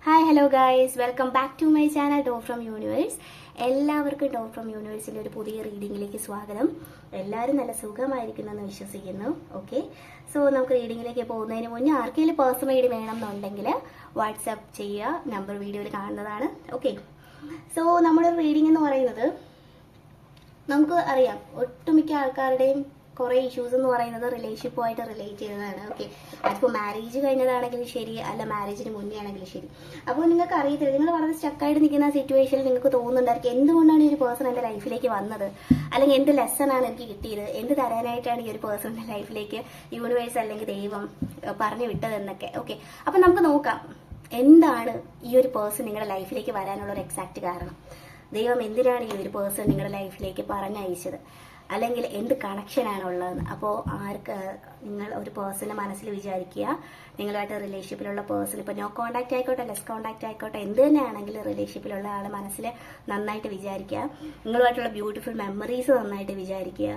Hi hello guys, welcome back to my channel ഡോ from universe. എല്ലാവർക്കും ഡോ from യൂണിവേഴ്സിൻ്റെ ഒരു പുതിയ റീഡിങ്ങിലേക്ക് സ്വാഗതം. എല്ലാവരും നല്ല സുഖമായിരിക്കുന്നെന്ന് വിശ്വസിക്കുന്നു. ഓക്കെ, സോ നമുക്ക് റീഡിങ്ങിലേക്ക് പോകുന്നതിന് മുന്നേ ആർക്കെങ്കിലും പേഴ്സണൽ റീഡിംഗ് വേണം എന്നുണ്ടെങ്കിൽ വാട്സാപ്പ് ചെയ്യുക, നമ്പർ വീഡിയോയിൽ കാണുന്നതാണ്. ഓക്കെ, സോ നമ്മുടെ റീഡിംഗ് എന്ന് പറയുന്നത് നമുക്ക് അറിയാം, ഒട്ടുമിക്ക ആൾക്കാരുടെയും കുറേ ഇഷ്യൂസ് എന്ന് പറയുന്നത് റിലേഷൻഷിപ്പുമായിട്ട് റിലേറ്റ് ചെയ്തതാണ്. ഓക്കെ, അതിപ്പോൾ മാരേജ് കഴിഞ്ഞതാണെങ്കിലും ശരി, അല്ല മാരേജിന് മുന്നേ ആണെങ്കിലും ശരി. അപ്പോൾ നിങ്ങൾക്ക് അറിയത്തില്ല, നിങ്ങൾ വളരെ സ്റ്റക്കായിട്ട് നിൽക്കുന്ന സിറ്റുവേഷനിൽ നിങ്ങൾക്ക് തോന്നുന്നുണ്ടായിരിക്കും എന്തുകൊണ്ടാണ് ഈ ഒരു പേഴ്സൺ എൻ്റെ ലൈഫിലേക്ക് വന്നത്, അല്ലെങ്കിൽ എന്ത് ലെസൺ ആണ് എനിക്ക് കിട്ടിയത്, എന്ത് തരാനായിട്ടാണ് ഈ ഒരു പേഴ്സൺ എൻ്റെ ലൈഫിലേക്ക് യൂണിവേഴ്സ് അല്ലെങ്കിൽ ദൈവം പറഞ്ഞു വിട്ടതെന്നൊക്കെ. ഓക്കെ, അപ്പം നമുക്ക് നോക്കാം എന്താണ് ഈ ഒരു പേഴ്സൺ നിങ്ങളുടെ ലൈഫിലേക്ക് വരാനുള്ള ഒരു എക്സാക്ട് കാരണം. ദൈവം എന്തിനാണ് ഈ ഒരു പേഴ്സൺ നിങ്ങളുടെ ലൈഫിലേക്ക് പറഞ്ഞയച്ചത്, അല്ലെങ്കിൽ എന്ത് കണക്ഷനാണുള്ളതെന്ന്. അപ്പോൾ നിങ്ങൾ ഒരു പേഴ്സണെ മനസ്സിൽ വിചാരിക്കുക, നിങ്ങളുമായിട്ട് റിലേഷൻഷിപ്പിലുള്ള പേഴ്സൺ, ഇപ്പോൾ നോ കോൺടാക്റ്റ് ആയിക്കോട്ടെ, ലെസ് കോൺടാക്റ്റ് ആയിക്കോട്ടെ, എന്ത് തന്നെയാണെങ്കിലും റിലേഷൻഷിപ്പിലുള്ള ആളെ മനസ്സിൽ നന്നായിട്ട് വിചാരിക്കുക. നിങ്ങളുമായിട്ടുള്ള ബ്യൂട്ടിഫുൾ മെമ്മറീസ് നന്നായിട്ട് വിചാരിക്കുക.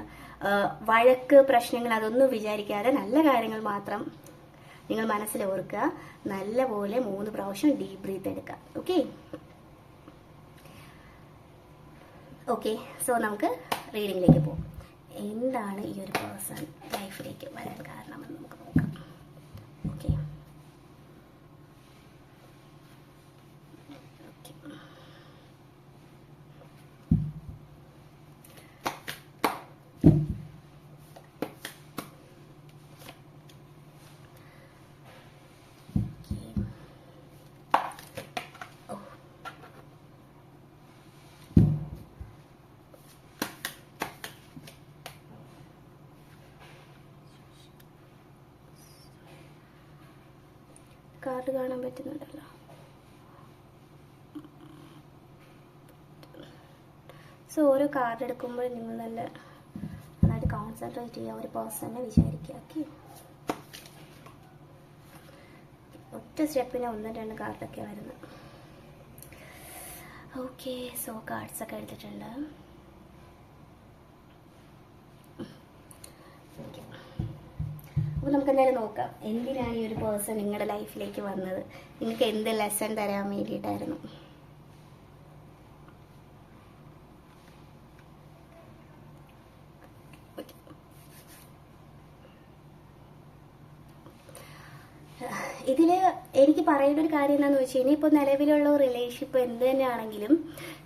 വഴക്ക്, പ്രശ്നങ്ങൾ അതൊന്നും വിചാരിക്കാതെ നല്ല കാര്യങ്ങൾ മാത്രം നിങ്ങൾ മനസ്സിൽ ഓർക്കുക. നല്ലപോലെ 3 പ്രാവശ്യം ഡീപ് ബ്രീത്ത് എടുക്കുക. ഓക്കെ, സോ നമുക്ക് റീഡിങ്ങിലേക്ക് പോകും. എന്താണ് ഈ ഒരു പേഴ്സൺ ലൈഫിലേക്ക് വരാൻ കാരണമെന്ന് നമുക്ക് നോക്കാം. ഓക്കെ, കാർഡ് കാണാൻ പറ്റുന്നുണ്ടല്ലോ. സോ ഓരോ കാർഡ് എടുക്കുമ്പോൾ നിങ്ങൾ നന്നായിട്ട് കോൺസെൻട്രേറ്റ് ചെയ്യുക, ഒരു പേഴ്സണെ വിചാരിക്കുക. ഓക്കെ, ഒറ്റ സ്റ്റെപ്പിന് 1-2 കാർഡൊക്കെ വരുന്നത്. ഓക്കെ, സോ കാർഡ്സ് ഒക്കെ എടുത്തിട്ടുണ്ട്. അപ്പോൾ നമുക്ക് എന്തായാലും നോക്കാം എന്തിനാണ് ഈ ഒരു പേഴ്സൺ നിങ്ങളുടെ ലൈഫിലേക്ക് വന്നത്, നിങ്ങൾക്ക് എന്ത് ലെസൺ തരാൻ വേണ്ടിയിട്ടായിരുന്നു. ഇതിൽ എനിക്ക് പറയേണ്ട ഒരു കാര്യം എന്താണെന്ന് വെച്ച് കഴിഞ്ഞാൽ, ഇപ്പോൾ നിലവിലുള്ള റിലേഷൻഷിപ്പ് എന്ത് തന്നെയാണെങ്കിലും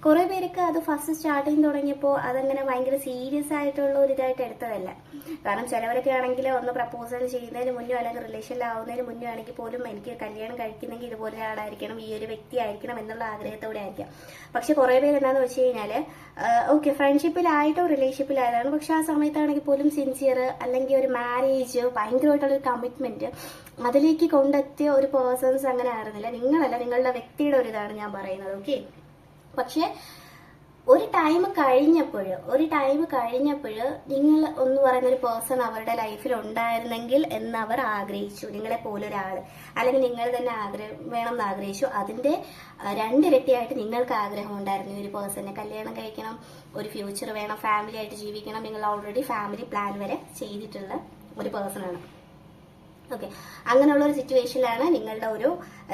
കുറേ പേർക്ക് അത് ഫസ്റ്റ് സ്റ്റാർട്ടിങ് തുടങ്ങിയപ്പോൾ അതങ്ങനെ ഭയങ്കര സീരിയസ് ആയിട്ടുള്ള ഒരു ഇതായിട്ട് എടുത്തതല്ല. കാരണം ചിലവരൊക്കെ ആണെങ്കിൽ ഒന്ന് പ്രപ്പോസൽ ചെയ്യുന്നതിന് മുന്നേ അല്ലെങ്കിൽ റിലേഷനിലാവുന്നതിന് മുന്നേ ആണെങ്കിൽ പോലും എനിക്ക് കല്യാണം കഴിക്കുന്നെങ്കിൽ ഇതുപോലെ ആളായിരിക്കണം, ഈ ഒരു വ്യക്തി ആയിരിക്കണം എന്നുള്ള ആഗ്രഹത്തോടെ ആയിരിക്കാം. പക്ഷെ കുറേ പേര് എന്താണെന്ന് വെച്ച് കഴിഞ്ഞാൽ ഓക്കെ, ഫ്രണ്ട്ഷിപ്പിലായിട്ടോ റിലേഷൻഷിപ്പിലായതാണ്, പക്ഷെ ആ സമയത്താണെങ്കിൽ പോലും സിൻസിയർ അല്ലെങ്കിൽ ഒരു മാരേജ്, ഭയങ്കരമായിട്ടുള്ളൊരു കമ്മിറ്റ്മെന്റ് അതിലേക്ക് കൊണ്ടെത്തിയ ഒരു പേഴ്സൺസ് അങ്ങനെ ആയിരുന്നില്ല. നിങ്ങളല്ല, നിങ്ങളുടെ വ്യക്തിയുടെ ഒരു ഇതാണ് ഞാൻ പറയുന്നത്. ഓക്കെ, പക്ഷെ ഒരു ടൈം കഴിഞ്ഞപ്പോൾ നിങ്ങൾ ഒന്ന് പറയുന്ന ഒരു പേഴ്സൺ അവരുടെ ലൈഫിൽ ഉണ്ടായിരുന്നെങ്കിൽ എന്ന് അവർ ആഗ്രഹിച്ചു, നിങ്ങളെ പോലൊരാൾ, അല്ലെങ്കിൽ നിങ്ങൾ തന്നെ വേണം എന്ന് ആഗ്രഹിച്ചു. അതിന്റെ 2 ഇരട്ടിയായിട്ട് നിങ്ങൾക്ക് ആഗ്രഹം ഉണ്ടായിരുന്നു ഈ ഒരു പേഴ്സണെ കല്യാണം കഴിക്കണം, ഒരു ഫ്യൂച്ചർ വേണം, ഫാമിലി ആയിട്ട് ജീവിക്കണം. നിങ്ങൾ ഓൾറെഡി ഫാമിലി പ്ലാൻ വരെ ചെയ്തിട്ടുള്ള ഒരു പേഴ്സണാണ്. ഓക്കെ, അങ്ങനെയുള്ള ഒരു സിറ്റുവേഷനിലാണ് നിങ്ങളുടെ ഒരു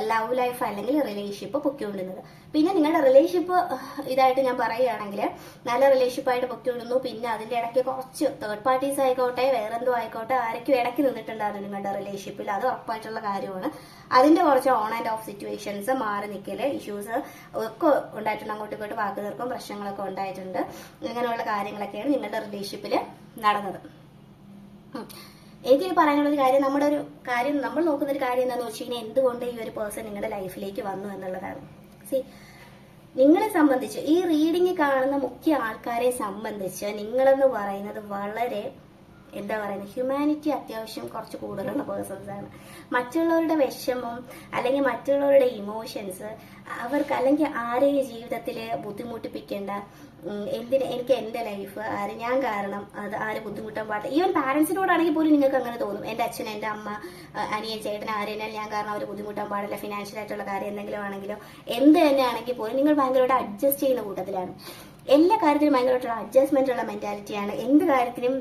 ലവ് ലൈഫ് അല്ലെങ്കിൽ റിലേഷൻഷിപ്പ് പൊക്കിക്കൊണ്ടിരുന്നത്. പിന്നെ നിങ്ങളുടെ റിലേഷൻഷിപ്പ് ഇതായിട്ട് ഞാൻ പറയുകയാണെങ്കിൽ നല്ല റിലേഷൻഷിപ്പായിട്ട് പൊക്കിക്കൊണ്ടിരുന്നു. പിന്നെ അതിന്റെ ഇടയ്ക്ക് കുറച്ച് തേർഡ് പാർട്ടീസ് ആയിക്കോട്ടെ, വേറെന്തോ ആയിക്കോട്ടെ, ആരൊക്കെ ഇടയ്ക്ക് നിന്നിട്ടുണ്ടായിരുന്നു നിങ്ങളുടെ റിലേഷൻഷിപ്പിൽ, അത് ഉറപ്പായിട്ടുള്ള കാര്യമാണ്. അതിന്റെ കുറച്ച് ഓൺ ആൻഡ് ഓഫ് സിറ്റുവേഷൻസ്, മാറി നിൽക്കല്, ഇഷ്യൂസ് ഒക്കെ ഉണ്ടായിട്ടുണ്ട്. അങ്ങോട്ടും ഇങ്ങോട്ടും വാക്ക് തീർക്കും പ്രശ്നങ്ങളൊക്കെ ഉണ്ടായിട്ടുണ്ട്. ഇങ്ങനെയുള്ള കാര്യങ്ങളൊക്കെയാണ് നിങ്ങളുടെ റിലേഷൻഷിപ്പിൽ നടന്നത്. എനിക്ക് പറയാനുള്ള ഒരു കാര്യം, നമ്മൾ നോക്കുന്ന ഒരു കാര്യം എന്താണെന്ന് വെച്ച് കഴിഞ്ഞാൽ, എന്തുകൊണ്ട് ഈ ഒരു പേഴ്സൺ നിങ്ങളുടെ ലൈഫിലേക്ക് വന്നു എന്നുള്ളതാണ്. നിങ്ങളെ സംബന്ധിച്ച്, ഈ റീഡിങ് കാണുന്ന മുഖ്യ ആൾക്കാരെ സംബന്ധിച്ച് നിങ്ങളെന്ന് പറയുന്നത് വളരെ എന്താ പറയുന്നത്, ഹ്യൂമാനിറ്റി അത്യാവശ്യം കുറച്ച് കൂടുതലുള്ള പേഴ്സൺസ് ആണ്. മറ്റുള്ളവരുടെ വിഷമം അല്ലെങ്കിൽ മറ്റുള്ളവരുടെ ഇമോഷൻസ് അവർക്ക്, അല്ലെങ്കിൽ ആരെയും ജീവിതത്തിൽ ബുദ്ധിമുട്ടിപ്പിക്കേണ്ട, എനിക്ക് എന്റെ ലൈഫ് ഞാൻ കാരണം അത് ആര് ബുദ്ധിമുട്ടാൻ പാടില്ല. ഈവൻ പാരന്റ്സിനോടാണെങ്കിൽ പോലും നിങ്ങൾക്ക് അങ്ങനെ തോന്നും, എന്റെ അച്ഛൻ, എന്റെ അമ്മ, അനിയൻ, ചേട്ടൻ, ആരെയും ഞാൻ കാരണം അവർ ബുദ്ധിമുട്ടാൻ പാടില്ല. ഫിനാൻഷ്യൽ ആയിട്ടുള്ള കാര്യം എന്തെങ്കിലും ആണെങ്കിലോ എന്ത് തന്നെ ആണെങ്കിൽ പോലും നിങ്ങൾ ഭയങ്കരമായിട്ട് അഡ്ജസ്റ്റ് ചെയ്യുന്ന കൂട്ടത്തിലാണ്. എല്ലാ കാര്യത്തിലും ഭയങ്കരമായിട്ടുള്ള അഡ്ജസ്റ്റ്മെന്റ് ഉള്ള മെന്റാലിറ്റിയാണ്. എന്ത് കാര്യത്തിനും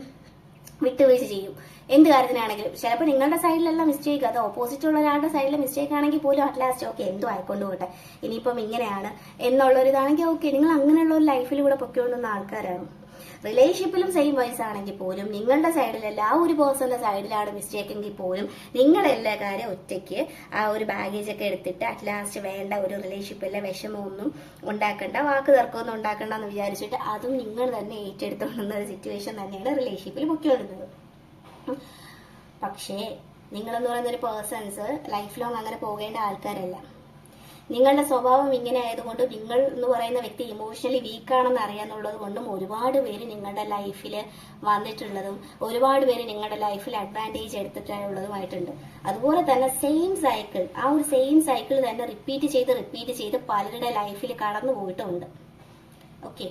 വിട്ടുവീഴ്ച ചെയ്യും. എന്ത് കാര്യത്തിനാണെങ്കിലും ചിലപ്പോൾ നിങ്ങളുടെ സൈഡിലല്ല മിസ്റ്റേക്ക്, അത് ഓപ്പോസിറ്റ് ഉള്ള ഒരാളുടെ സൈഡിലെ മിസ്റ്റേക്ക് ആണെങ്കിൽ പോലും അറ്റ്ലാസ്റ്റ് ഓക്കെ എന്തോ ആയിക്കൊണ്ട് പോട്ടെ, ഇനിയിപ്പം ഇങ്ങനെയാണ് എന്നുള്ളൊരിതാണെങ്കിൽ ഓക്കെ, നിങ്ങൾ അങ്ങനെയുള്ള ഒരു ലൈഫിലൂടെ പൊക്കിക്കൊണ്ടുവന്ന ആൾക്കാരാണ്. റിലേഷൻഷിപ്പിലും സെയിം വൈസ് ആണെങ്കിൽ പോലും നിങ്ങളുടെ സൈഡിലല്ല ആ ഒരു പേഴ്സന്റെ സൈഡിലാണ് മിസ്റ്റേക്ക് എങ്കിൽ പോലും നിങ്ങൾ എല്ലാ കാര്യം ഒറ്റയ്ക്ക് ആ ഒരു ബാഗേജ് ഒക്കെ എടുത്തിട്ട് അറ്റ്ലാസ്റ്റ് വേണ്ട ഒരു റിലേഷൻഷിപ്പിലെ വിഷമമൊന്നും ഉണ്ടാക്കണ്ട, വാക്ക് തർക്കമൊന്നും ഉണ്ടാക്കണ്ട എന്ന് വിചാരിച്ചിട്ട് അതും നിങ്ങൾ തന്നെ ഏറ്റെടുത്തോണ്ടുന്ന ഒരു സിറ്റുവേഷൻ തന്നെയാണ് റിലേഷൻഷിപ്പിൽ പൊക്കിക്കൊള്ളുന്നത്. പക്ഷേ നിങ്ങളെന്ന് പറയുന്ന ഒരു പേഴ്സൺസ് ലൈഫ് ലോങ് അങ്ങനെ പോകേണ്ട ആൾക്കാരല്ല. നിങ്ങളുടെ സ്വഭാവം ഇങ്ങനെ ആയതുകൊണ്ട് നിങ്ങൾ എന്ന് പറയുന്ന വ്യക്തി ഇമോഷണലി വീക്കാണെന്ന് അറിയാന്നുള്ളത് കൊണ്ടും ഒരുപാട് പേര് നിങ്ങളുടെ ലൈഫിൽ വന്നിട്ടുള്ളതും ഒരുപാട് പേര് നിങ്ങളുടെ ലൈഫിൽ അഡ്വാൻറ്റേജ് എടുത്തിട്ടുള്ളതുമായിട്ടുണ്ട്. അതുപോലെ തന്നെ സെയിം സൈക്കിൾ, ആ ഒരു സെയിം സൈക്കിൾ തന്നെ റിപ്പീറ്റ് ചെയ്ത് പലരുടെ ലൈഫിൽ കടന്നു പോയിട്ടുമുണ്ട്. ഓക്കെ,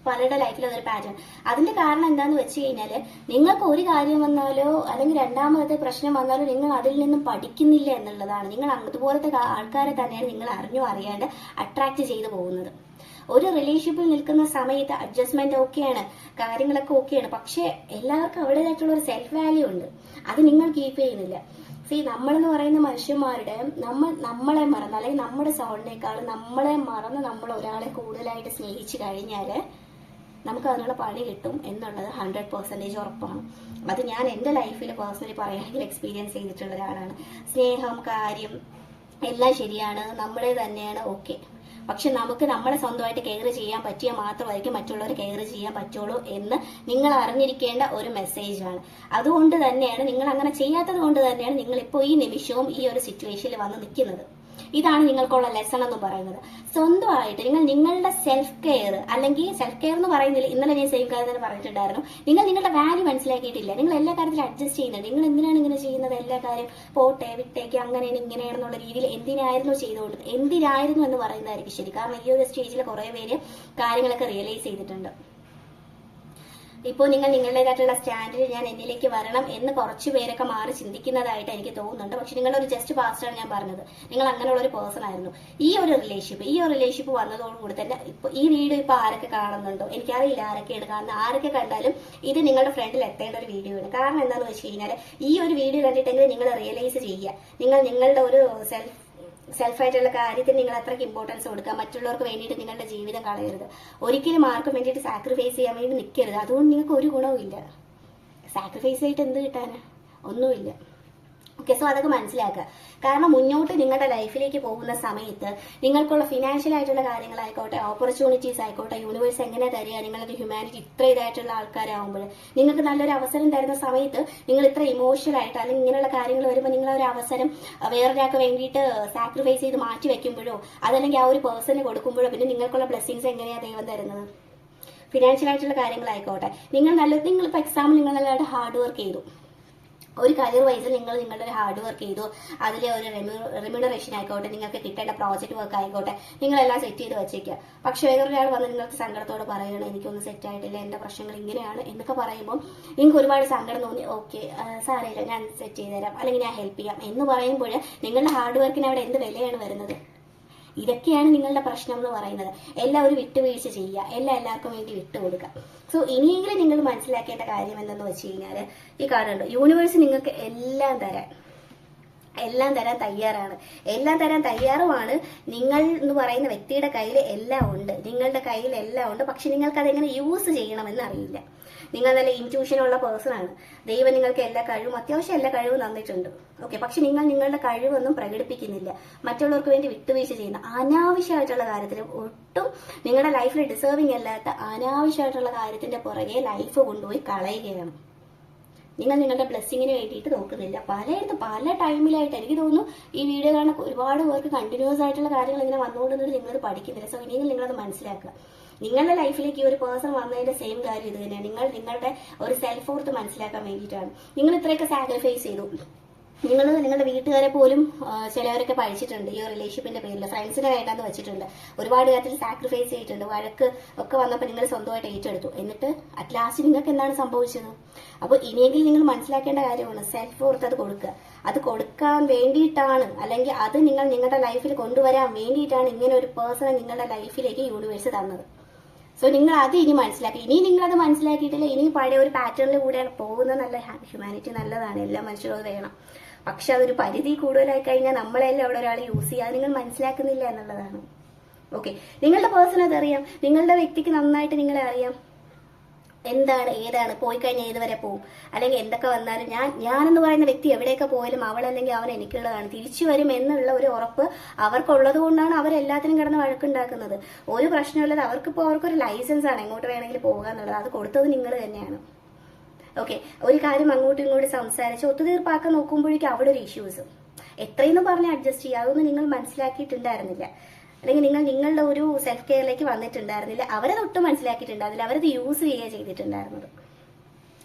പലരുടെ ലൈഫിൽ അതൊരു പാറ്റേൺ. അതിന്റെ കാരണം എന്താന്ന് വെച്ച് കഴിഞ്ഞാല് നിങ്ങൾക്ക് ഒരു കാര്യം വന്നാലോ അല്ലെങ്കിൽ രണ്ടാമത്തെ പ്രശ്നം വന്നാലോ നിങ്ങൾ അതിൽ നിന്നും പഠിക്കുന്നില്ല എന്നുള്ളതാണ്. നിങ്ങൾ അതുപോലത്തെ ആൾക്കാരെ തന്നെയാണ് നിങ്ങൾ അറിഞ്ഞോ അറിയാണ്ട് അട്രാക്ട് ചെയ്തു പോകുന്നത്. ഒരു റിലേഷൻഷിപ്പിൽ നിൽക്കുന്ന സമയത്ത് അഡ്ജസ്റ്റ്മെന്റ് ഓക്കെയാണ്, കാര്യങ്ങളൊക്കെ ഓക്കെയാണ്, പക്ഷെ എല്ലാവർക്കും അവരുടേതായിട്ടുള്ള ഒരു സെൽഫ് വാല്യൂ ഉണ്ട്, അത് നിങ്ങൾ കീപ്പ് ചെയ്യുന്നില്ല. നമ്മളെന്ന് പറയുന്ന മനുഷ്യന്മാരുടെ നമ്മളെ മറന്ന് അല്ലെങ്കിൽ നമ്മുടെ സൗണ്ടിനേക്കാളും നമ്മളെ മറന്ന് നമ്മൾ ഒരാളെ കൂടുതലായിട്ട് സ്നേഹിച്ചു കഴിഞ്ഞാൽ നമുക്ക് അതിനുള്ള പണി കിട്ടും എന്നുള്ളത് 100% ഉറപ്പാണ്. അത് ഞാൻ എൻ്റെ ലൈഫിൽ പേഴ്സണലി പറയുകയാണെങ്കിൽ എക്സ്പീരിയൻസ് ചെയ്തിട്ടുള്ള ഒരാളാണ്. സ്നേഹം, കാര്യം എല്ലാം ശരിയാണ്, നമ്മളെ തന്നെയാണ്, ഓക്കെ. പക്ഷെ നമുക്ക് നമ്മളെ സ്വന്തമായിട്ട് കെയർ ചെയ്യാൻ പറ്റിയാൽ മാത്രമായിരിക്കും മറ്റുള്ളവർ കെയർ ചെയ്യാൻ പറ്റുള്ളൂ എന്ന് നിങ്ങൾ അറിഞ്ഞിരിക്കേണ്ട ഒരു മെസ്സേജാണ്. അതുകൊണ്ട് തന്നെയാണ് നിങ്ങൾ അങ്ങനെ ചെയ്യാത്തത് കൊണ്ട് തന്നെയാണ് നിങ്ങൾ ഇപ്പോൾ ഈ നിമിഷവും ഈ ഒരു സിറ്റുവേഷനിൽ വന്ന് നിൽക്കുന്നത്. ഇതാണ് നിങ്ങൾക്കുള്ള ലെസൺ എന്ന് പറയുന്നത്. സ്വന്തമായിട്ട് നിങ്ങൾ നിങ്ങളുടെ സെൽഫ് കെയർ, അല്ലെങ്കിൽ സെൽഫ് കെയർ എന്ന് പറയുന്നില്ല, ഇന്നലെ ഞാൻ സെയിം കാര്യം തന്നെ പറഞ്ഞിട്ടുണ്ടായിരുന്നു, നിങ്ങൾ നിങ്ങളുടെ വാല്യൂ മനസ്സിലാക്കിയിട്ടില്ല. നിങ്ങൾ എല്ലാ കാര്യത്തിലും അഡ്ജസ്റ്റ് ചെയ്യുന്നത്. നിങ്ങൾ എന്തിനാണ് ഇങ്ങനെ ചെയ്യുന്നത്? എല്ലാ കാര്യം പോട്ടെ, വിട്ടേക്ക്, അങ്ങനെയാണ് ഇങ്ങനെയാണെന്നുള്ള രീതിയിൽ എന്തിനായിരുന്നു ചെയ്തുകൊണ്ടത്, എന്തിനായിരുന്നു എന്ന് പറയുന്നതായിരിക്കും ശരി. കാരണം ഈ ഒരു സ്റ്റേജിൽ കുറെ പേര് കാര്യങ്ങളൊക്കെ റിയലൈസ് ചെയ്തിട്ടുണ്ട്. ഇപ്പോൾ നിങ്ങൾ നിങ്ങളുടേതായിട്ടുള്ള സ്റ്റാൻഡിൽ ഞാൻ എന്നിലേക്ക് വരണം എന്ന് കുറച്ച് പേരൊക്കെ മാറി ചിന്തിക്കുന്നതായിട്ട് എനിക്ക് തോന്നുന്നുണ്ട്. പക്ഷെ നിങ്ങളൊരു ജസ്റ്റ് പാസ്റ്റാണ് ഞാൻ പറഞ്ഞത്. നിങ്ങൾ അങ്ങനെയുള്ള ഒരു പേഴ്സൺ ആയിരുന്നു. ഈ ഒരു റിലേഷൻഷിപ്പ് വന്നതോടുകൂടി തന്നെ ഇപ്പോൾ ഈ വീഡിയോ ഇപ്പോൾ ആരൊക്കെ കാണുന്നുണ്ടോ എനിക്കറിയില്ല, ആരൊക്കെയാണ് കാണുന്നത്. ആരൊക്കെ കണ്ടാലും ഇത് നിങ്ങളുടെ ഫ്രണ്ടിൽ എത്തേണ്ട ഒരു വീഡിയോ ആണ്. കാരണം എന്താണെന്ന് വെച്ച് കഴിഞ്ഞാൽ ഈ ഒരു വീഡിയോ കണ്ടിട്ടെങ്കിൽ നിങ്ങൾ റിയലൈസ് ചെയ്യുക, നിങ്ങൾ നിങ്ങളുടെ ഒരു സെൽഫായിട്ടുള്ള കാര്യത്തിന് നിങ്ങൾ അത്രയ്ക്ക് ഇമ്പോർട്ടൻസ് കൊടുക്കുക. മറ്റുള്ളവർക്ക് വേണ്ടിയിട്ട് നിങ്ങളുടെ ജീവിതം കളയരുത്. ഒരിക്കലും ആർക്കും വേണ്ടിയിട്ട് സാക്രിഫൈസ് ചെയ്യാൻ വേണ്ടി നിൽക്കരുത്. അതുകൊണ്ട് നിങ്ങൾക്ക് ഒരു ഗുണവും ഇല്ല. സാക്രിഫൈസ് ആയിട്ട് എന്ത് കിട്ടാന്? ഒന്നുമില്ല. ഓക്കെ, സോ അതൊക്കെ മനസ്സിലാക്കുക. കാരണം മുന്നോട്ട് നിങ്ങളുടെ ലൈഫിലേക്ക് പോകുന്ന സമയത്ത് നിങ്ങൾക്കുള്ള ഫിനാൻഷ്യൽ ആയിട്ടുള്ള കാര്യങ്ങളായിക്കോട്ടെ, ഓപ്പർച്യൂണിറ്റീസ് ആയിക്കോട്ടെ, യൂണിവേഴ്സ് എങ്ങനെ തരിക, നിങ്ങളൊരു ഹ്യൂമാനിറ്റി ഇത്ര ഇതായിട്ടുള്ള ആൾക്കാരാകുമ്പോൾ നിങ്ങൾക്ക് നല്ലൊരു അവസരം തരുന്ന സമയത്ത് നിങ്ങൾ ഇത്ര ഇമോഷണൽ ആയിട്ട് അല്ലെങ്കിൽ ഇങ്ങനെയുള്ള കാര്യങ്ങൾ വരുമ്പോൾ നിങ്ങളൊരു അവസരം വേറൊരാൾക്ക് വേണ്ടിയിട്ട് സാക്രിഫൈസ് ചെയ്ത് മാറ്റി വെക്കുമ്പോഴോ അതല്ലെങ്കിൽ ആ ഒരു പേഴ്സണിന് കൊടുക്കുമ്പോഴോ പിന്നെ നിങ്ങൾക്കുള്ള ബ്ലെസ്സിങ്സ് എങ്ങനെയാണ് ദൈവം തരുന്നത്? ഫിനാൻഷ്യൽ ആയിട്ടുള്ള കാര്യങ്ങളായിക്കോട്ടെ, നിങ്ങളിപ്പോൾ എക്സാമ്പിൾ നിങ്ങൾ നല്ലതായിട്ട് ഹാർഡ് വർക്ക് ചെയ്തു, ഒരു കരിയർ വൈസിൽ നിങ്ങൾ നിങ്ങളുടെ ഒരു ഹാർഡ് വർക്ക് ചെയ്തു, അതിലെ ഒരു റെമ്യൂണറേഷൻ ആയിക്കോട്ടെ, നിങ്ങൾക്ക് കിട്ടേണ്ട പ്രോജക്റ്റ് വർക്ക് ആയിക്കോട്ടെ, നിങ്ങളെല്ലാം സെറ്റ് ചെയ്ത് വെച്ചേക്കുക. പക്ഷെ വേറൊരാൾ വന്ന് നിങ്ങൾക്ക് സങ്കടത്തോടെ പറയണം, എനിക്കൊന്നും സെറ്റ് ആയിട്ടില്ല, എന്റെ പ്രശ്നങ്ങൾ ഇങ്ങനെയാണ് എന്നൊക്കെ പറയുമ്പോൾ നിങ്ങൾക്ക് ഒരുപാട് സങ്കടം തോന്നി. ഓക്കെ, സാരമില്ല, ഞാൻ സെറ്റ് ചെയ്തുതരാം, അല്ലെങ്കിൽ ഞാൻ ഹെൽപ്പ് ചെയ്യാം എന്ന് പറയുമ്പോൾ നിങ്ങളുടെ ഹാർഡ് വർക്കിന് അവിടെ എന്ത് വിലയാണ് വരുന്നത്? ഇതൊക്കെയാണ് നിങ്ങളുടെ പ്രശ്നം എന്ന് പറയുന്നത്. എല്ലാവരും വിട്ടുവീഴ്ച ചെയ്യുക, എല്ലാവർക്കും വേണ്ടി വിട്ടുകൊടുക്കുക. സോ ഇനിയെങ്കിലും നിങ്ങൾ മനസ്സിലാക്കേണ്ട കാര്യം എന്തെന്ന് വെച്ച് കഴിഞ്ഞാൽ ഈ കാണുന്നുണ്ട്, യൂണിവേഴ്സ് നിങ്ങൾക്ക് എല്ലാം തരാൻ തയ്യാറാണ്. എല്ലാം തരാൻ തയ്യാറുമാണ്. നിങ്ങൾ എന്ന് പറയുന്ന വ്യക്തിയുടെ കയ്യിൽ എല്ലാം ഉണ്ട്, നിങ്ങളുടെ കയ്യിൽ എല്ലാം ഉണ്ട്. പക്ഷെ നിങ്ങൾക്ക് അതെങ്ങനെ യൂസ് ചെയ്യണമെന്ന് അറിയില്ല. നിങ്ങൾ നല്ല ഇൻറ്റ്യൂഷൻ ഉള്ള പേഴ്സൺ ആണ്. ദൈവം നിങ്ങൾക്ക് എല്ലാ കഴിവും, അത്യാവശ്യം എല്ലാ കഴിവും തന്നിട്ടുണ്ട്. ഓക്കെ, പക്ഷെ നിങ്ങൾ നിങ്ങളുടെ കഴിവൊന്നും പ്രകടിപ്പിക്കുന്നില്ല. മറ്റുള്ളവർക്ക് വേണ്ടി വിട്ടുവീഴ്ച ചെയ്യുന്ന അനാവശ്യമായിട്ടുള്ള കാര്യത്തിൽ, ഒട്ടും നിങ്ങളുടെ ലൈഫിൽ ഡിസേർവിംഗ് അല്ലാത്ത അനാവശ്യമായിട്ടുള്ള കാര്യത്തിന്റെ പുറകെ ലൈഫ് കൊണ്ടുപോയി കളയുകയാണ്. നിങ്ങൾ നിങ്ങളുടെ ബ്ലെസ്സിങ്ങിന് വേണ്ടിയിട്ട് നോക്കുന്നില്ല. പല ടൈമിലായിട്ട് എനിക്ക് തോന്നുന്നു ഈ വീഡിയോ കാണാൻ ഒരുപാട് പേർക്ക് കണ്ടിന്യൂസ് ആയിട്ടുള്ള കാര്യങ്ങൾ ഇങ്ങനെ വന്നുകൊണ്ടിരുന്നിട്ട് നിങ്ങളത് പഠിക്കുന്നില്ല. സോ ഇനിയും നിങ്ങളത് മനസ്സിലാക്കുക. നിങ്ങളുടെ ലൈഫിലേക്ക് ഈ ഒരു പേഴ്സൺ വന്നതിന്റെ സെയിം കാര്യം ഇത് തന്നെയാണ്. നിങ്ങളുടെ ഒരു സെൽഫ് വർത്ത് മനസ്സിലാക്കാൻ വേണ്ടിയിട്ടാണ് നിങ്ങൾ ഇത്രയൊക്കെ സാക്രിഫൈസ് ചെയ്തു. നിങ്ങളുടെ വീട്ടുകാരെ പോലും ചിലവരൊക്കെ പഠിച്ചിട്ടുണ്ട് ഈ റിലേഷൻഷിപ്പിന്റെ പേരിൽ. ഫ്രണ്ട്സിനെ വേണ്ടാന്ന് വെച്ചിട്ടുണ്ട്, ഒരുപാട് കാര്യത്തിൽ സാക്രിഫൈസ് ചെയ്തിട്ടുണ്ട്. വഴക്ക് ഒക്കെ വന്നപ്പോൾ നിങ്ങൾ സ്വന്തമായിട്ട് ഏറ്റെടുത്തു. എന്നിട്ട് അറ്റ് ലാസ്റ്റ് നിങ്ങൾക്ക് എന്താണ് സംഭവിച്ചത്? അപ്പോൾ ഇനിയെങ്കിലും നിങ്ങൾ മനസ്സിലാക്കേണ്ട കാര്യമാണ് സെൽഫ് വർത്ത്. അത് കൊടുക്കുക. അത് കൊടുക്കാൻ വേണ്ടിയിട്ടാണ്, അല്ലെങ്കിൽ അത് നിങ്ങൾ നിങ്ങളുടെ ലൈഫിൽ കൊണ്ടുവരാൻ വേണ്ടിയിട്ടാണ് ഇങ്ങനെ ഒരു പേഴ്സണെ നിങ്ങളുടെ ലൈഫിലേക്ക് യൂണിവേഴ്സ് തന്നത്. സോ നിങ്ങൾ അത് ഇനി മനസ്സിലാക്കി. ഇനി നിങ്ങളത് മനസ്സിലാക്കിയിട്ടില്ല, ഇനി പഴയ ഒരു പാറ്റേണിൽ കൂടെയാണ് പോകുന്നത്. നല്ല ഹ്യൂമാനിറ്റി നല്ലതാണ്, എല്ലാ മനുഷ്യരും വേണം. പക്ഷെ അതൊരു പരിധി കൂടുതലായി കഴിഞ്ഞാൽ നമ്മളെല്ലാം അവിടെ ഒരാൾ യൂസ് ചെയ്യുക, അത് നിങ്ങൾ മനസ്സിലാക്കുന്നില്ല എന്നുള്ളതാണ്. ഓക്കെ, നിങ്ങളുടെ പേഴ്സൺ അതറിയാം, നിങ്ങളുടെ വ്യക്തിക്ക് നന്നായിട്ട് നിങ്ങളെ അറിയാം, എന്താണ് ഏതാണ്, പോയി കഴിഞ്ഞാൽ ഏതുവരെ പോകും, അല്ലെങ്കിൽ എന്തൊക്കെ വന്നാലും ഞാനെന്ന് പറയുന്ന വ്യക്തി എവിടെയൊക്കെ പോയാലും അവളല്ലെങ്കിൽ അവൻ എനിക്കുള്ളതാണ്, തിരിച്ചു വരും എന്നുള്ള ഒരു ഉറപ്പ് അവർക്കുള്ളത് കൊണ്ടാണ് അവരെല്ലാത്തിനും കിടന്ന് വഴക്കുണ്ടാക്കുന്നത്. ഒരു പ്രശ്നമില്ലാതെ അവർക്കൊരു ലൈസൻസ് ആണ് എങ്ങോട്ട് വേണമെങ്കിലും പോകുക എന്നുള്ളത്, അത് കൊടുത്തത് നിങ്ങൾ തന്നെയാണ്. ഓക്കെ, ഒരു കാര്യം അങ്ങോട്ടും ഇങ്ങോട്ടും സംസാരിച്ച് ഒത്തുതീർപ്പാക്കാൻ നോക്കുമ്പോഴേക്കും അവിടെ ഒരു ഇഷ്യൂസ്, എത്രയെന്ന് പറഞ്ഞ് അഡ്ജസ്റ്റ് ചെയ്യുക, അതൊന്നും നിങ്ങൾ മനസ്സിലാക്കിയിട്ടുണ്ടായിരുന്നില്ല, അല്ലെങ്കിൽ നിങ്ങളുടെ ഒരു സെൽഫ് കെയറിലേക്ക് വന്നിട്ടുണ്ടായിരുന്നില്ല. അവരത് ഒട്ടും മനസ്സിലാക്കിയിട്ടുണ്ടായിരുന്നില്ല, അവരത് യൂസ് ചെയ്യുക ചെയ്തിട്ടുണ്ടായിരുന്നത്.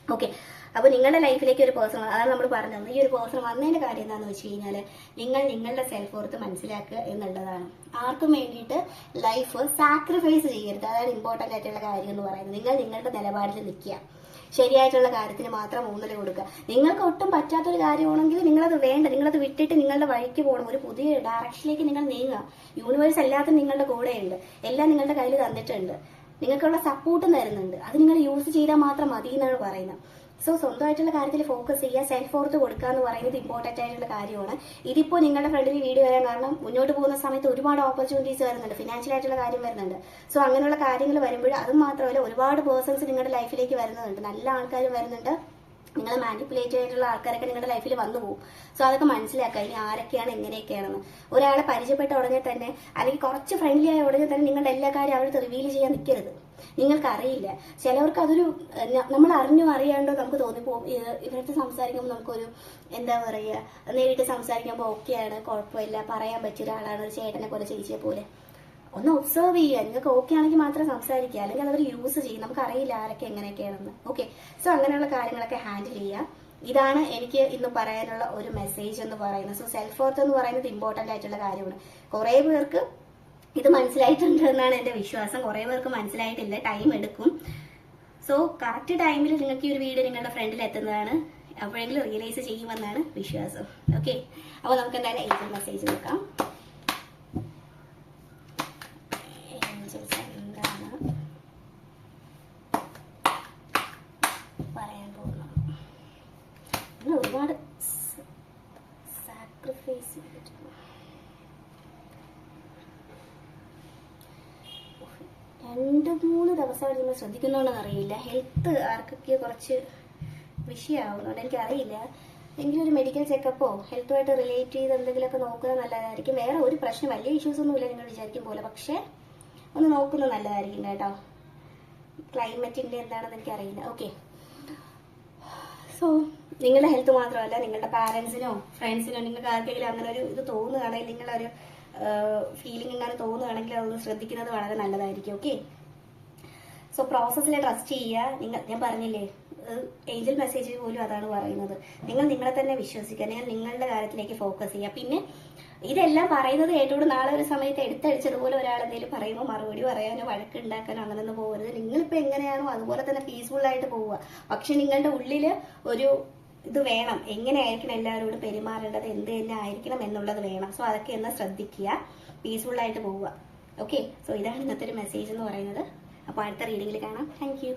ഓക്കെ, അപ്പൊ നിങ്ങളുടെ ലൈഫിലേക്ക് ഒരു പേഴ്സൺ, അതാണ് നമ്മൾ പറഞ്ഞത്. ഈ ഒരു പേഴ്സൺ വന്നതിന്റെ കാര്യം എന്താണെന്ന് വെച്ച് കഴിഞ്ഞാൽ നിങ്ങളുടെ സെൽഫ് വർത്ത് മനസ്സിലാക്കുക എന്നുള്ളതാണ്. ആർക്കും വേണ്ടിയിട്ട് ലൈഫ് സാക്രിഫൈസ് ചെയ്യരുത്, അതാണ് ഇമ്പോർട്ടന്റ് ആയിട്ടുള്ള കാര്യം എന്ന് പറയുന്നത്. നിങ്ങളുടെ നിലപാടിൽ നിൽക്കുക, ശരിയായിട്ടുള്ള കാര്യത്തിന് മാത്രം ഊന്നൽ കൊടുക്കുക. നിങ്ങൾക്ക് ഒട്ടും പറ്റാത്തൊരു കാര്യമാണെങ്കിൽ നിങ്ങളത് വേണ്ട, നിങ്ങളത് വിട്ടിട്ട് നിങ്ങളുടെ വഴിക്ക് പോകണം, ഒരു പുതിയ ഡയറക്ഷനിലേക്ക് നിങ്ങൾ നീങ്ങുക. യൂണിവേഴ്സ് എല്ലാത്തും നിങ്ങളുടെ കൂടെയുണ്ട്, എല്ലാം നിങ്ങളുടെ കയ്യിൽ തന്നിട്ടുണ്ട്, നിങ്ങൾക്കുള്ള സപ്പോർട്ടും തരുന്നുണ്ട്. അത് നിങ്ങൾ യൂസ് ചെയ്താൽ മാത്രം മതി എന്നാണ് പറയുന്നത്. സോ സ്വന്തമായിട്ടുള്ള കാര്യത്തിൽ ഫോക്കസ് ചെയ്യുക, സെൽഫ് വർത്ത് കൊടുക്കുക എന്ന് പറയുന്നത് ഇമ്പോർട്ടന്റ് ആയിട്ടുള്ള കാര്യമാണ്. ഇതിപ്പോൾ നിങ്ങളുടെ ഫ്രണ്ടിൽ വീഡിയോ വരാൻ കാരണം മുന്നോട്ട് പോകുന്ന സമയത്ത് ഒരുപാട് ഓപ്പർച്യൂണിറ്റീസ് വരുന്നുണ്ട്, ഫിനാൻഷ്യൽ ആയിട്ടുള്ള കാര്യം വരുന്നുണ്ട്. സോ അങ്ങനെയുള്ള കാര്യങ്ങൾ വരുമ്പോൾ അത് മാത്രമല്ല, ഒരുപാട് പേഴ്സൺസ് നിങ്ങളുടെ ലൈഫിലേക്ക് വരുന്നുണ്ട്, നല്ല ആൾക്കാർ വരുന്നുണ്ട്, നിങ്ങൾ മാനിപ്പുലേറ്റ് ആയിട്ടുള്ള ആൾക്കാരൊക്കെ നിങ്ങളുടെ ലൈഫിൽ വന്നു പോകും. സോ അതൊക്കെ മനസ്സിലാക്കുക, ഇനി ആരൊക്കെയാണ് എങ്ങനെയൊക്കെയാണെന്ന്. ഒരാളെ പരിചയപ്പെട്ട ഉടനെ തന്നെ, അല്ലെങ്കിൽ കുറച്ച് ഫ്രണ്ട്ലി ആയ ഉടനെ തന്നെ നിങ്ങളുടെ എല്ലാ കാര്യം അവരുടെ റിവീൽ ചെയ്യാൻ നിൽക്കരുത്. നിങ്ങൾക്കറിയില്ല, ചിലവർക്ക് അതൊരു നമ്മൾ അറിയാണ്ടോ നമുക്ക് തോന്നിപ്പോകും. ഇവരുടെ സംസാരിക്കുമ്പോൾ നമുക്കൊരു എന്താ പറയുക, നേരിട്ട് സംസാരിക്കുമ്പോൾ ഓക്കെയാണ്, കുഴപ്പമില്ല, പറയാൻ പറ്റിയ ഒരാളാണ്, ഒരു ചേട്ടനെ പോലെ ചേച്ചിയെ പോലെ. ഒന്ന് ഒബ്സർവ് ചെയ്യുക, നിങ്ങൾക്ക് ഓക്കെ ആണെങ്കിൽ മാത്രം സംസാരിക്കുക, അല്ലെങ്കിൽ അതവർ യൂസ് ചെയ്യും, നമുക്കറിയില്ല ആരൊക്കെ എങ്ങനെയൊക്കെയാണെന്ന്. ഓക്കെ, സോ അങ്ങനെയുള്ള കാര്യങ്ങളൊക്കെ ഹാൻഡിൽ ചെയ്യുക. ഇതാണ് എനിക്ക് ഇന്ന് പറയാനുള്ള ഒരു മെസ്സേജ് എന്ന് പറയുന്നത്. സോ സെൽഫ് വർത്ത് എന്ന് പറയുന്നത് ഇമ്പോർട്ടന്റ് ആയിട്ടുള്ള കാര്യമാണ്. കുറേ പേർക്ക് ഇത് മനസ്സിലായിട്ടുണ്ട് എന്നാണ് എന്റെ വിശ്വാസം, കുറേ പേർക്ക് മനസ്സിലായിട്ടില്ല, ടൈം എടുക്കും. സോ കറക്റ്റ് ടൈമിൽ നിങ്ങൾക്ക് ഈ ഒരു വീഡിയോ നിങ്ങളുടെ ഫ്രണ്ടിൽ എത്തുന്നതാണ്, അപ്പോഴെങ്കിലും റിയലൈസ് ചെയ്യുമെന്നാണ് വിശ്വാസം. ഓക്കെ, അപ്പോൾ നമുക്ക് എന്തായാലും ഏഞ്ചൽ മെസ്സേജ് നോക്കാം. എന്താണ് പറയാൻ പോകുന്നത്? ഒരുപാട് സാക്രിഫൈസ് ചെയ്തിട്ടുണ്ട്. 2-3 ദിവസമായിട്ട് നിങ്ങൾ ശ്രദ്ധിക്കുന്നുണ്ടെന്ന് അറിയില്ല, ഹെൽത്ത് ആർക്കൊക്കെ കുറച്ച് വിഷയമാവുന്നുണ്ട്, എനിക്കറിയില്ല. എങ്കിലും ഒരു മെഡിക്കൽ ചെക്കപ്പോ ഹെൽത്തുമായിട്ട് റിലേറ്റ് ചെയ്ത് എന്തെങ്കിലുമൊക്കെ നോക്കുന്നത് നല്ലതായിരിക്കും. വേറെ ഒരു പ്രശ്നം, വലിയ ഇഷ്യൂസ് ഒന്നുമില്ല നിങ്ങൾ വിചാരിക്കും പോലെ, പക്ഷെ ഒന്ന് നോക്കുന്നത് നല്ലതായിരിക്കും കേട്ടോ. ക്ലൈമറ്റിന്റെ എന്താണെന്ന് എനിക്കറിയില്ല. ഓക്കെ, സോ നിങ്ങളുടെ ഹെൽത്ത് മാത്രമല്ല, നിങ്ങളുടെ പാരന്റ്സിനോ ഫ്രണ്ട്സിനോ നിങ്ങൾക്ക് ആർക്കെങ്കിലും അങ്ങനെ ഒരു ഇത് തോന്നുകയാണെങ്കിൽ, നിങ്ങളൊരു ഫീലിംഗ് അങ്ങനെ തോന്നുകയാണെങ്കിൽ അതൊന്ന് ശ്രദ്ധിക്കുന്നത് വളരെ നല്ലതായിരിക്കും. ഓക്കെ, സോ പ്രോസസ്സിൽ ട്രസ്റ്റ് ചെയ്യുക. ഞാൻ പറഞ്ഞില്ലേ, ഏഞ്ചൽ മെസ്സേജ് പോലും അതാണ് പറയുന്നത്. നിങ്ങൾ നിങ്ങളെ തന്നെ വിശ്വസിക്കുക, നിങ്ങൾ നിങ്ങളുടെ കാര്യത്തിലേക്ക് ഫോക്കസ് ചെയ്യുക. പിന്നെ ഇതെല്ലാം പറയുന്നത് കേട്ടോട് നാളെ ഒരു സമയത്ത് എടുത്തടിച്ചതുപോലെ ഒരാൾ എന്തെങ്കിലും പറയുമ്പോൾ മറുപടി പറയാനോ വഴക്കുണ്ടാക്കാനോ അങ്ങനെയൊന്നും പോകരുത്. നിങ്ങളിപ്പോൾ എങ്ങനെയാണോ അതുപോലെ തന്നെ പീസ്ഫുൾ ആയിട്ട് പോവുക. പക്ഷെ നിങ്ങളുടെ ഉള്ളിൽ ഒരു ഇത് വേണം, എങ്ങനെയായിരിക്കണം എല്ലാവരോടും പെരുമാറേണ്ടത്, എന്ത് തന്നെ ആയിരിക്കണം എന്നുള്ളത് വേണം. സോ അതൊക്കെ ഒന്ന് ശ്രദ്ധിക്കുക, പീസ്ഫുൾ ആയിട്ട് പോവുക. ഓക്കെ, സോ ഇതാണ് ഇന്നത്തെ ഒരു മെസ്സേജ് എന്ന് പറയുന്നത്. അപ്പോൾ അടുത്ത റീഡിങ്ങിൽ കാണാം. Thank you.